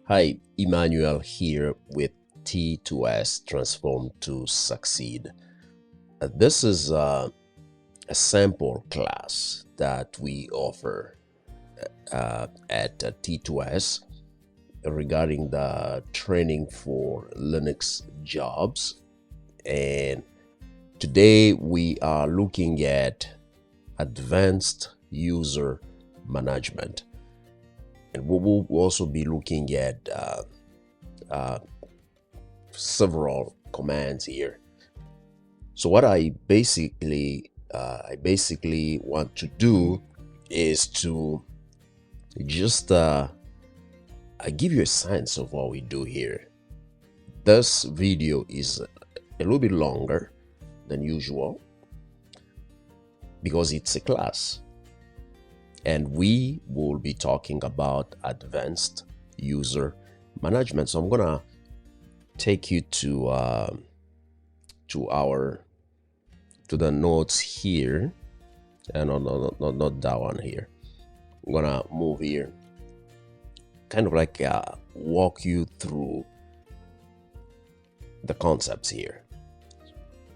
Hi, Emmanuel here with T2S Transform to Succeed. This is a sample class that we offer at T2S regarding the training for Linux jobs. And today we are looking at advanced user management. And we will also be looking at several commands here. So what I basically want to do is to just give you a sense of what we do here. This video is a little bit longer than usual because it's a class. And we will be talking about advanced user management. So I'm gonna take you to the notes here, and not that one here. I'm gonna move here, kind of like walk you through the concepts here.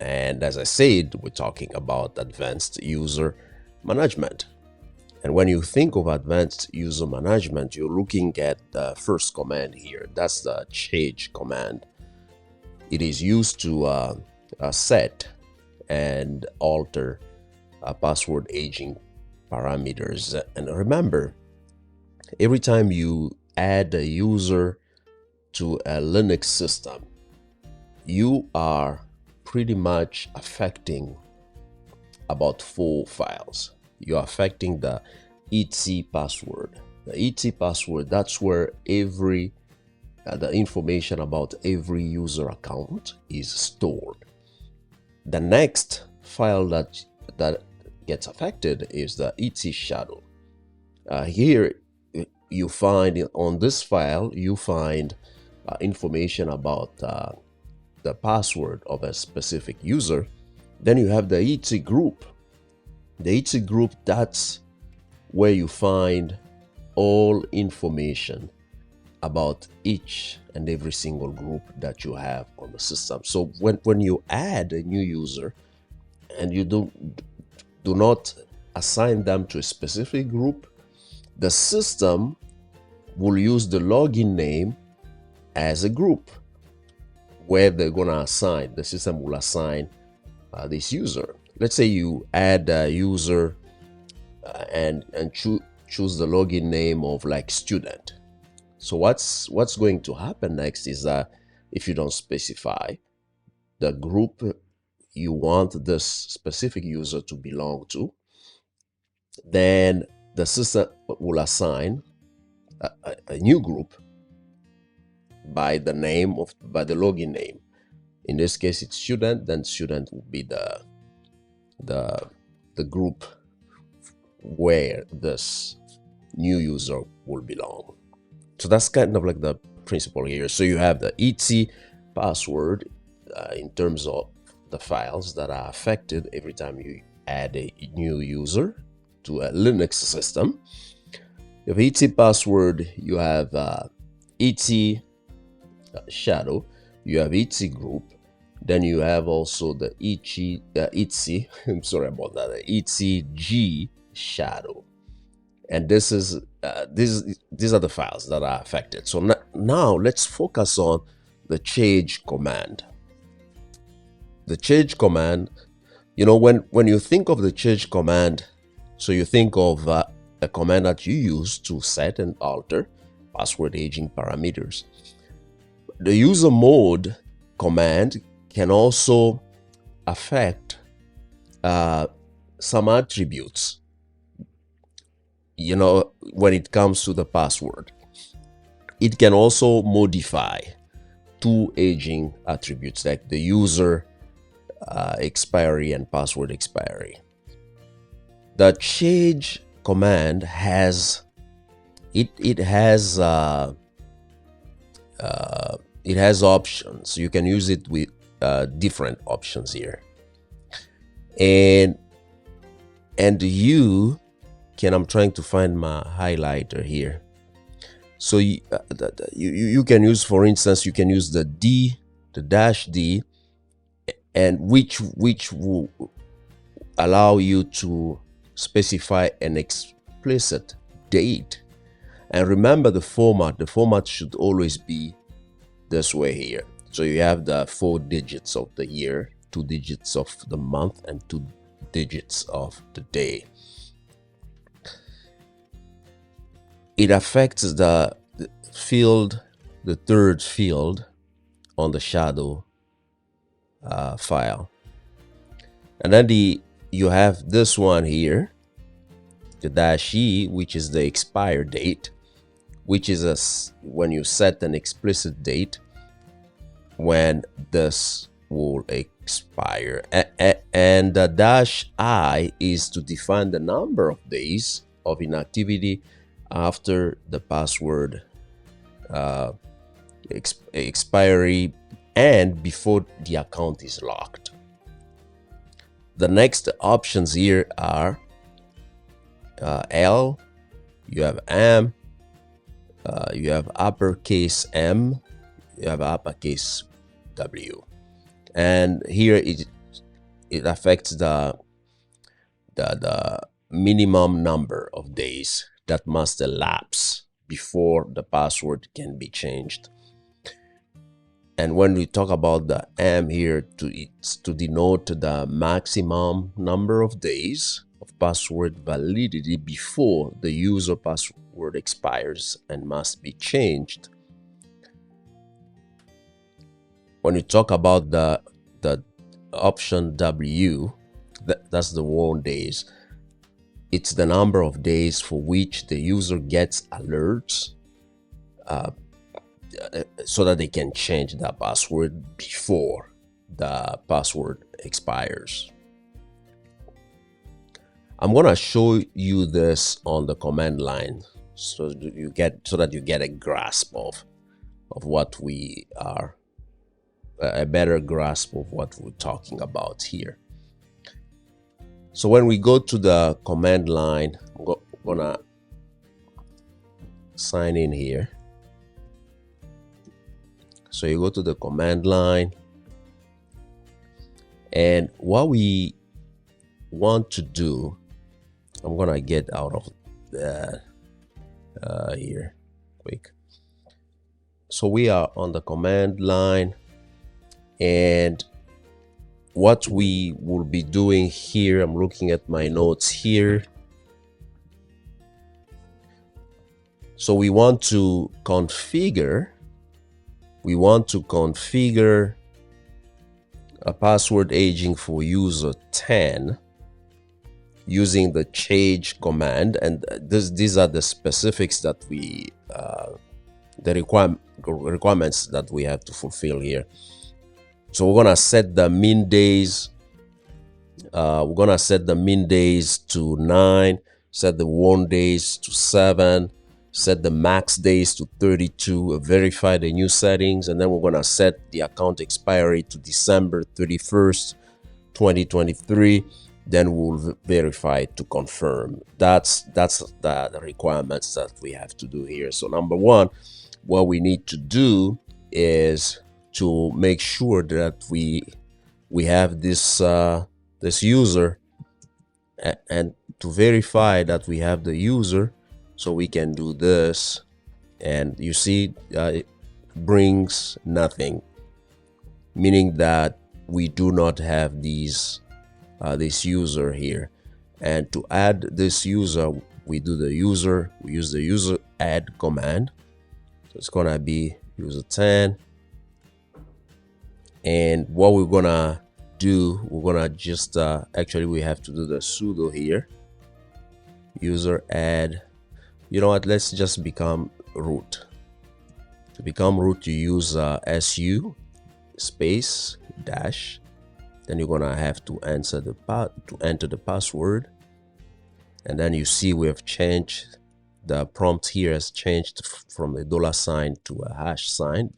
And as I said, we're talking about advanced user management. And when you think of advanced user management, you're looking at the first command here. That's the chage command. It is used to set and alter password aging parameters. And remember, every time you add a user to a Linux system, you are pretty much affecting about 4 files. You're affecting the /etc password. The /etc password, that's where every the information about every user account is stored. The next file that gets affected is the /etc shadow. Here you find, on this file, you find information about the password of a specific user. Then you have the /etc group. The /etc group, that's where you find all information about each and every single group that you have on the system. So when you add a new user and you do not assign them to a specific group, the system will use the login name as a group where they're gonna assign. The system will assign this user. Let's say you add a user and choose the login name of like student. So what's going to happen next is that if you don't specify the group you want this specific user to belong to, then the system will assign a new group by the login name. In this case, it's student. Then student will be the group where this new user will belong. So that's kind of like the principle here. So you have the /etc password in terms of the files that are affected every time you add a new user to a Linux system. You have /etc password, you have /etc shadow, you have /etc group, then you have also the /etc I'm sorry about that, the /etc shadow. And this is these are the files that are affected. So now let's focus on the chage command. The chage command, you know, when you think of the chage command, so you think of a command that you use to set and alter password aging parameters. The user mode command can also affect some attributes, you know, when it comes to the password. It can also modify 2 aging attributes like the user expiry and password expiry. The chage command has it has options. You can use it with different options here, and you can, I'm trying to find my highlighter here. So you can use, for instance, you can use the D, the dash D, and which will allow you to specify an explicit date. And remember the format. The format should always be this way here. So you have the 4 digits of the year, 2 digits of the month, and 2 digits of the day. It affects the field, the third field on the shadow file. And then you have this one here, the dash E, which is the expire date, which is when you set an explicit date when this will expire. And the dash I is to define the number of days of inactivity after the password expiry and before the account is locked. The next options here are L, you have M, you have uppercase M, you have uppercase W, and here it affects the minimum number of days that must elapse before the password can be changed. And when we talk about the M here, it's to denote the maximum number of days of password validity before the user password expires and must be changed. When you talk about the option W, that's the warn days. It's the number of days for which the user gets alerts so that they can change the password before the password expires. I'm gonna show you this on the command line so that you get a grasp of what we are, a better grasp of what we're talking about here. So when we go to the command line, I'm gonna sign in here. So you go to the command line, and what we want to do, I'm gonna get out of that here quick. So we are on the command line, and what we will be doing here, I'm looking at my notes here. So we want to configure a password aging for user 10 using the chage command, and these are the specifics that we the requirements that we have to fulfill here. So we're gonna set the min days. We're gonna set the min days to 9, set the warn days to 7, set the max days to 32, verify the new settings, and then we're gonna set the account expiry to December 31st, 2023. Then we'll verify to confirm. That's the requirements that we have to do here. So number one, what we need to do is to make sure that we have this this user, and to verify that we have the user, so we can do this, and you see it brings nothing, meaning that we do not have these this user here. And to add this user, we use the user add command. So it's gonna be user 10, and what we're gonna do, we're gonna just actually we have to do the sudo here, user add. You know what, let's just become root. To become root, you use su space dash, then you're gonna have to enter the password, and then you see we have changed the prompt here, has changed from a $sign to a hash sign,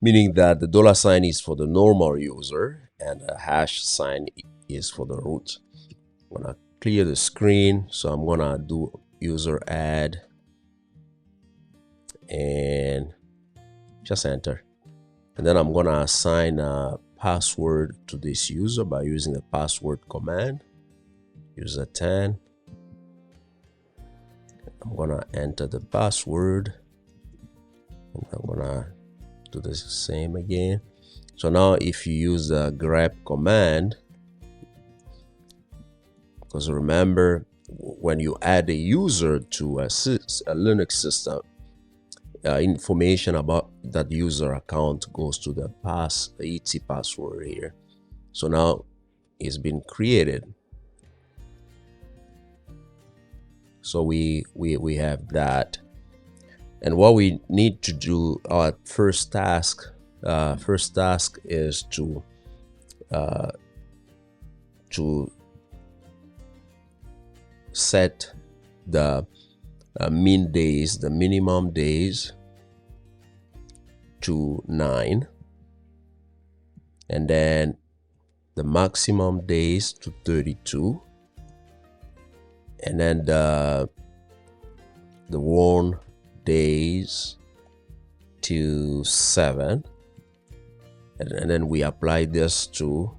meaning that the $sign is for the normal user and a hash sign is for the root. I'm gonna clear the screen, so I'm gonna do user add and just enter. And then I'm gonna assign a password to this user by using the password command. User 10. I'm gonna enter the password, and I'm gonna do the same again. So now if you use the grep command, because remember, when you add a user to a Linux system, information about that user account goes to the etc password here. So now it's been created. So we have that, and what we need to do, our first task is to set the min days, the minimum days, to 9, and then the maximum days to 32, and then the warn days to 7, and then we apply this to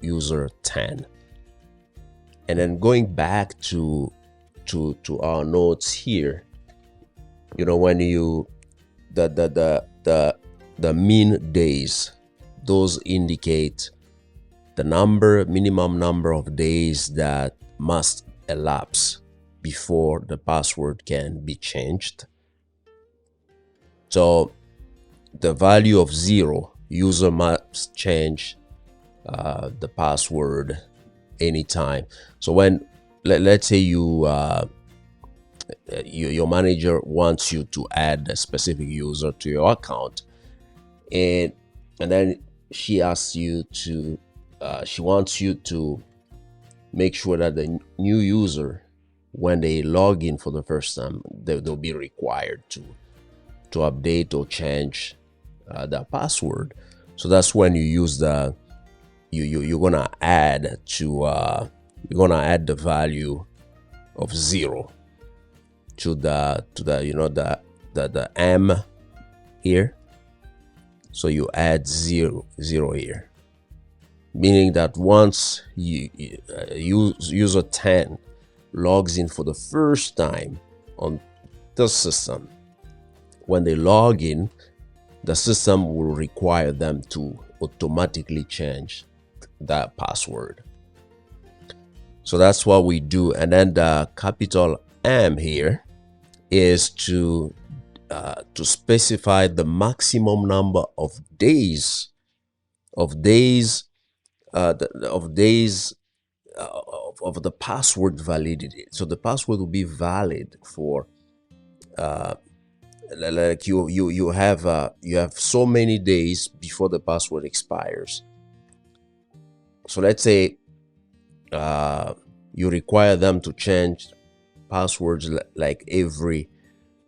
user 10. And then going back to our notes here, you know, when you the min days, those indicate the minimum number of days that must elapse before the password can be changed. So the value of 0, user must change the password anytime. So when let's say your manager wants you to add a specific user to your account, and then she asks you to she wants you to make sure that the new user, when they log in for the first time, they'll be required to update or change the password. So that's when you use the you're gonna add the value of 0 to the you know the m here. So you add 0 here, meaning that once user 10 logs in for the first time on the system, when they log in, the system will require them to automatically change that password. So that's what we do. And then the capital M here is to specify the maximum number of days of the password validity. So the password will be valid for like you have so many days before the password expires. So let's say you require them to change passwords like every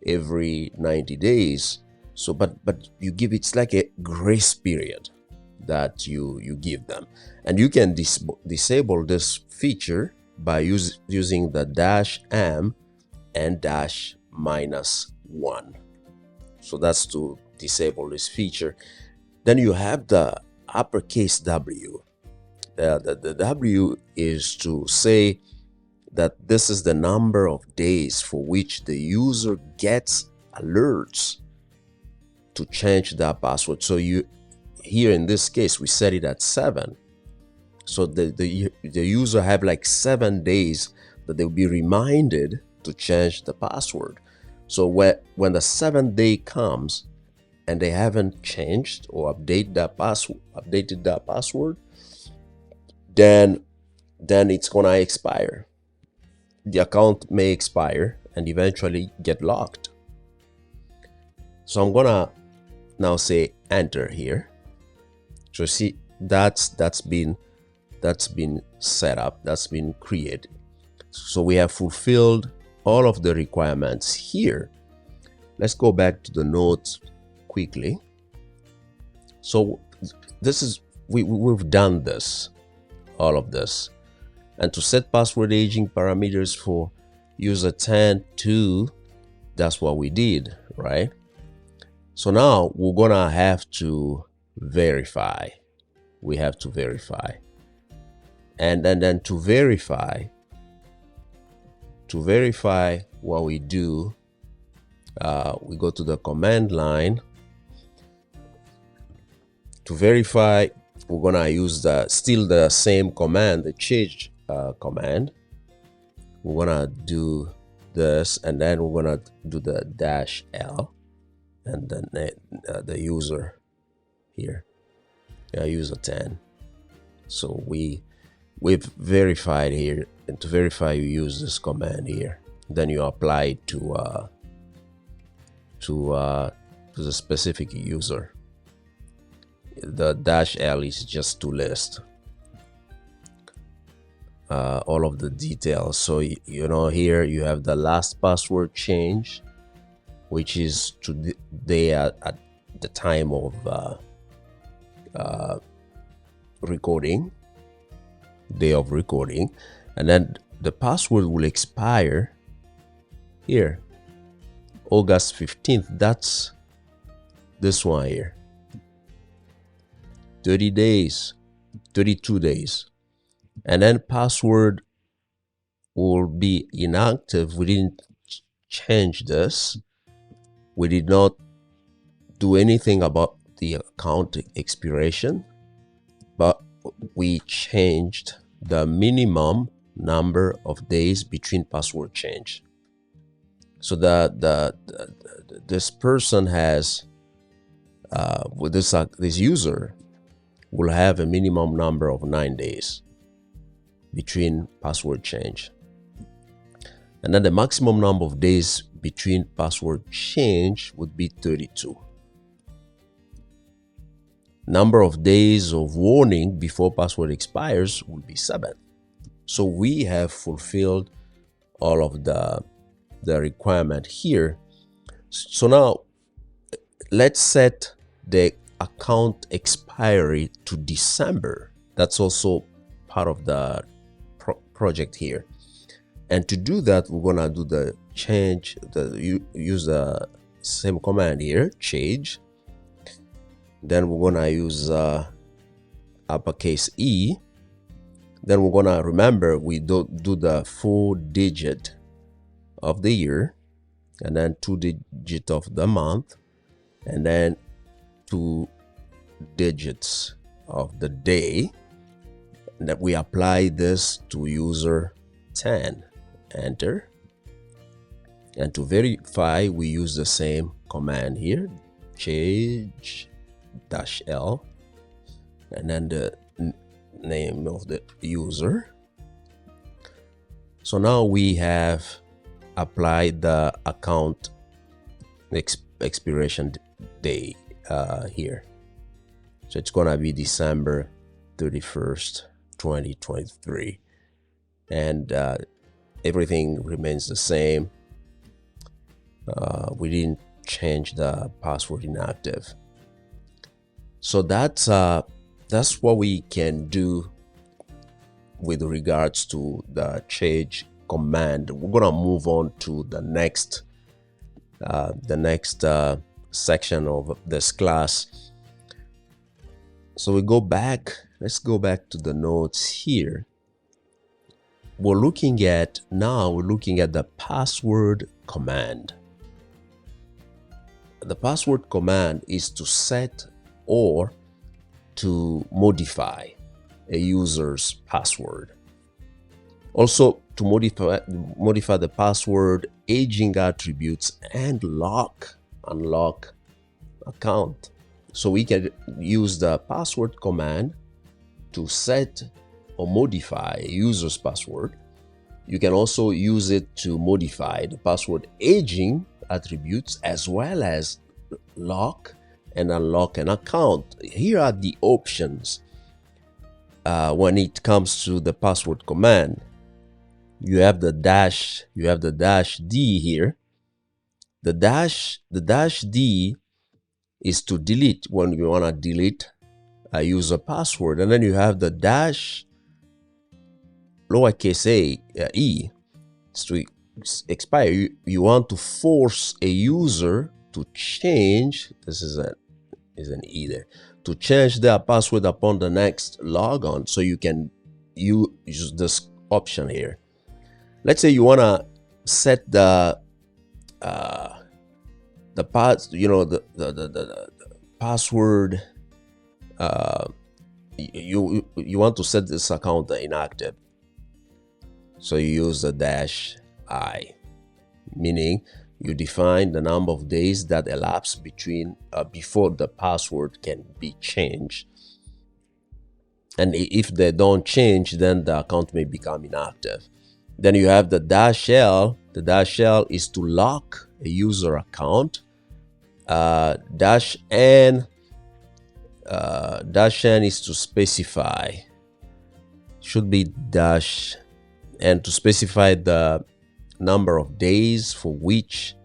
90 days. So but you give it's like a grace period that you give them, and you can disable this feature by using the -m and -1. So that's to disable this feature. Then you have the uppercase W. The W is to say that this is the number of days for which the user gets alerts to change that password. So here in this case, we set it at 7. So the user have like 7 days that they'll be reminded to change the password. So when the 7th day comes and they haven't changed or updated that password, then it's gonna expire. The account may expire and eventually get locked. So I'm gonna now say enter here. So see, that's been set up, that's been created. So we have fulfilled all of the requirements here. Let's go back to the notes quickly. So this is we've done this, all of this. And to set password aging parameters for user 10 to that's what we did, right? So now we're gonna have to verify. We have to verify. And then to verify what we do, we go to the command line. To verify, we're gonna use still the same command, the chage command. We're gonna do this, and then we're gonna do the -l, and then the user here, user 10. So we've verified here, and to verify you use this command here. Then you apply it to the specific user. The -l is just to list all of the details. So you know, here you have the last password change, which is today at the time of recording, day of recording, and then the password will expire here, August 15th. That's this one here. 30 days, 32 days. And then password will be inactive. We didn't change this. We did not do anything about the account expiration, but we changed the minimum number of days between password change. So this person has with this user will have a minimum number of 9 days between password change, and then the maximum number of days between password change would be 32. Number of days of warning before password expires will be 7. So we have fulfilled all of the requirement here. So now let's set the account expiry to December. That's also part of the project here. And to do that, we're gonna do the change, use the same command here, chage. Then we're gonna use uppercase E. Then we're gonna remember we do the 4 digit of the year, and then 2 digit of the month, and then 2 digits of the day. And that we apply this to user 10. Enter. And to verify, we use the same command here, chage -l, and then the name of the user. So now we have applied the account expiration day here. So it's gonna be December 31st, 2023, and everything remains the same. We didn't change the password inactive. So that's what we can do with regards to the chage command. We're gonna move on to the next section of this class. So we go back. Let's go back to the notes here. We're looking at the password command. The password command is to set or to modify a user's password. Also, to modify the password, aging attributes, and unlock account. So we can use the password command to set or modify a user's password. You can also use it to modify the password aging attributes, as well as lock and unlock an account. Here are the options when it comes to the password command. You have the -d here. The -d is to delete, when you want to delete a user password, and then you have the lowercase e, it's to expire, you want to force a user to change, this is an E there, to change their password upon the next logon. So you can use this option here. Let's say you want to set the password, you want to set this account inactive. So you use the -I, meaning you define the number of days that elapse between before the password can be changed. And if they don't change, then the account may become inactive. Then you have the -L. The -L is to lock a user account. -N is to specify, should be -N to specify the number of days for which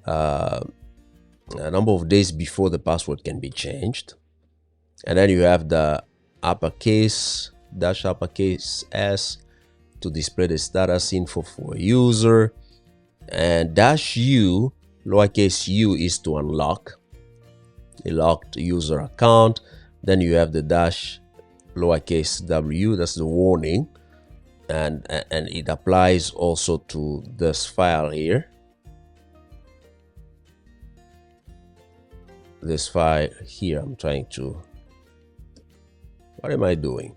a number of days before the password can be changed. And then you have the uppercase -S to display the status info for a user, and -U, lowercase u, is to unlock a locked user account. Then you have the lowercase w, that's the warning, and it applies also to this file here. This file here, I'm trying to, what am I doing?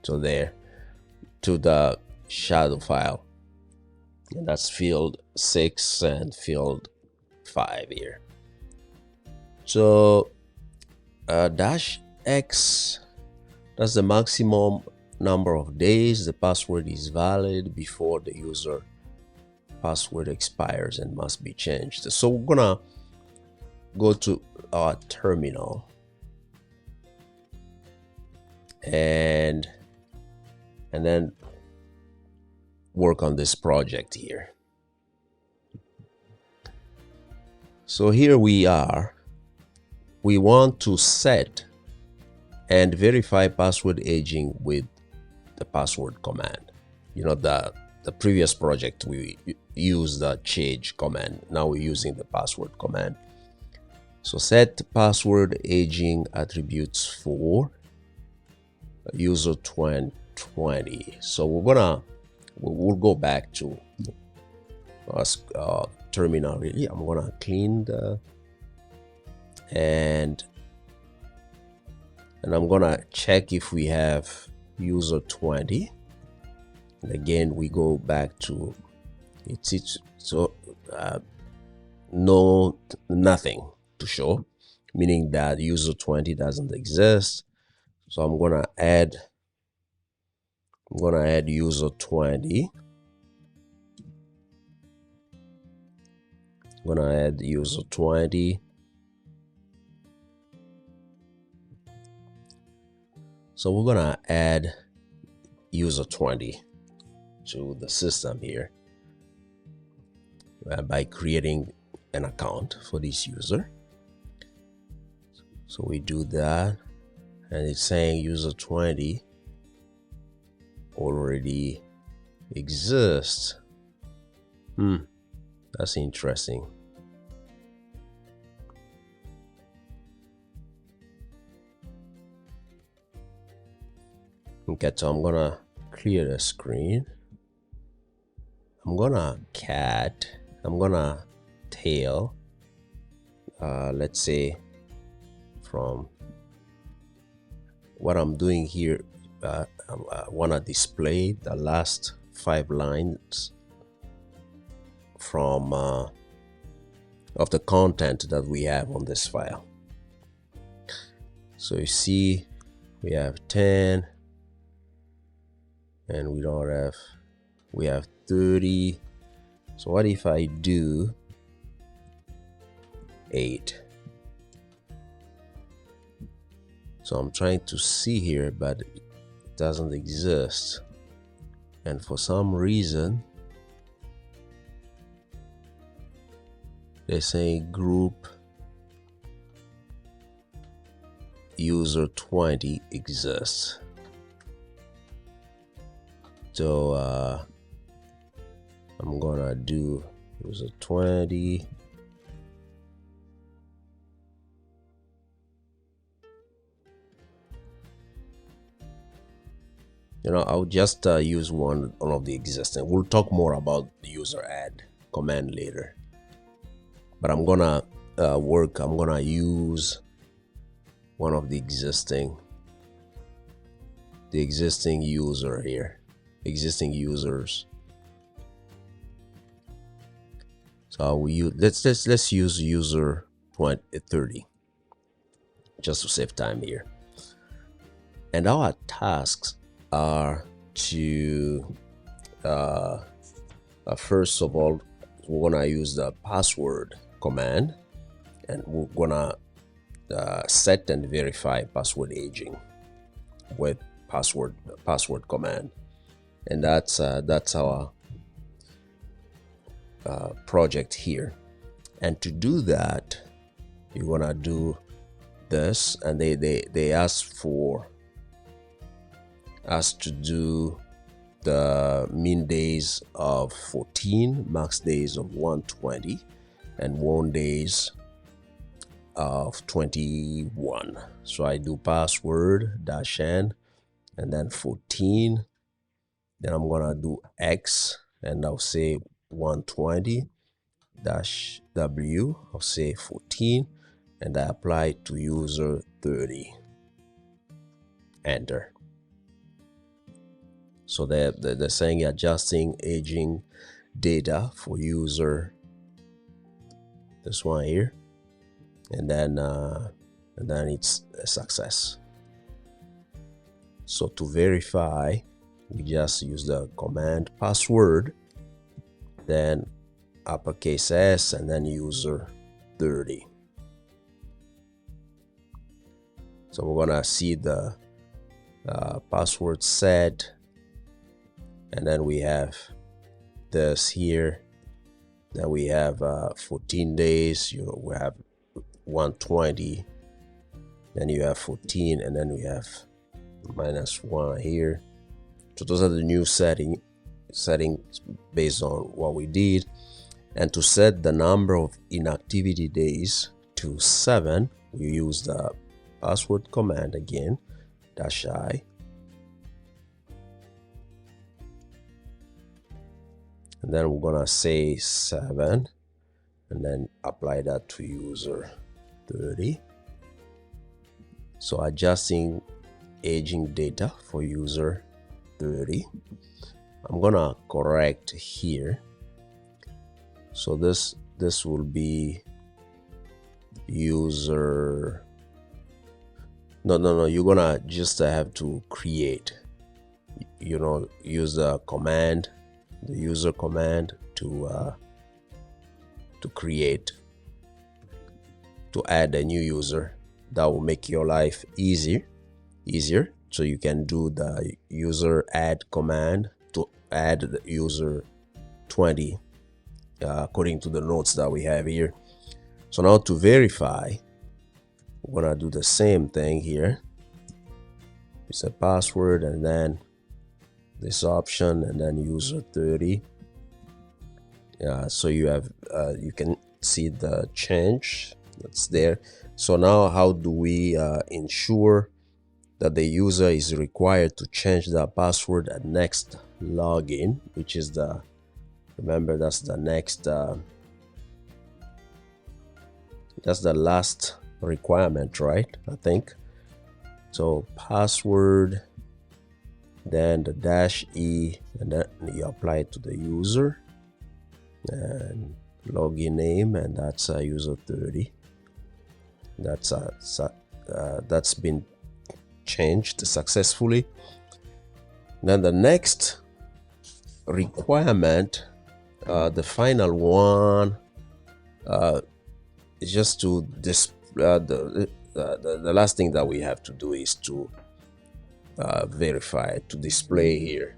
So there, to the shadow file, and that's field 6 and field 5 here. So -X, that's the maximum number of days the password is valid before the user password expires and must be changed. So we're gonna go to our terminal and then work on this project here. So here we are. We want to set and verify password aging with the password command. You know, the previous project we used the chage command. Now we're using the password command. So set password aging attributes for user 2020. So we'll go back to terminal. Really, I'm gonna clean the and I'm gonna check if we have user 20. And again, we go back to it's so nothing to show, meaning that user 20 doesn't exist. So I'm gonna add user 20. I'm gonna add user 20. So we're gonna add user 20 to the system here by creating an account for this user. So we do that, and it's saying user 20 already exists. That's interesting. Okay, so I'm gonna clear the screen. I'm gonna tail, let's say from what I'm doing here, I wanna display the last 5 lines from of the content that we have on this file. So you see we have 10 and we have 30. So what if I do 8? So I'm trying to see here, but it doesn't exist, and for some reason they're saying group user 20 exists. So I'm gonna do user 20. I'll just use one of the existing. We'll talk more about the user add command later, but I'm gonna use one of the existing user here, existing users. So we use, let's use user 30 just to save time here. And our tasks are to first of all, we're gonna use the password command, and we're gonna set and verify password aging with password command, and that's our project here. And to do that, you're gonna do this, and they ask for us to do the min days of 14, max days of 120, and won days of 21. So I do password -n and then 14. Then I'm gonna do X, and I'll say 120 -w. I'll say 14, and I apply to user 30. Enter. So they're saying adjusting aging data for user, this one here, and then it's a success. So to verify, we just use the command password, then uppercase S, and then user 30. So we're gonna see the password set, and then we have this here. Then we have 14 days. We have 120. Then you have 14, and then we have -1 here. So those are the new settings based on what we did. And to set the number of inactivity days to 7, we use the password command again, -i. And then we're gonna say 7, and then apply that to user 30. So adjusting aging data for user 30. I'm gonna correct here. So this will be user. No. You're gonna just have to create. Use the command, the user command to create, to add a new user. That will make your life easier. So you can do the user add command to add the user 20 according to the notes that we have here. So now to verify, we're gonna do the same thing here. It's a password, and then this option, and then user 30. So you have you can see the change that's there. So now how do we ensure that the user is required to change the password at next login, which is remember, that's the next that's the last requirement, right? I think so. Password, then the -e, and then you apply it to the user, and login name, and that's user 30. That's been changed successfully. Then the next requirement, the final one, is just to the last thing that we have to do is to verify, to display here,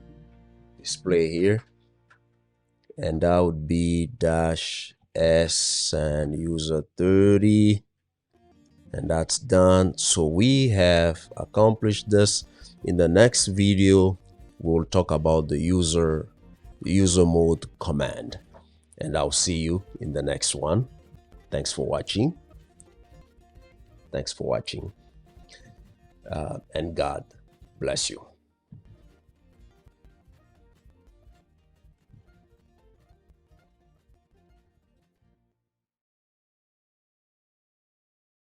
and that would be -s and user 30, and that's done. So we have accomplished this. In the next video, we'll talk about the user user mode command. And I'll see you in the next one. Thanks for watching. And God bless you.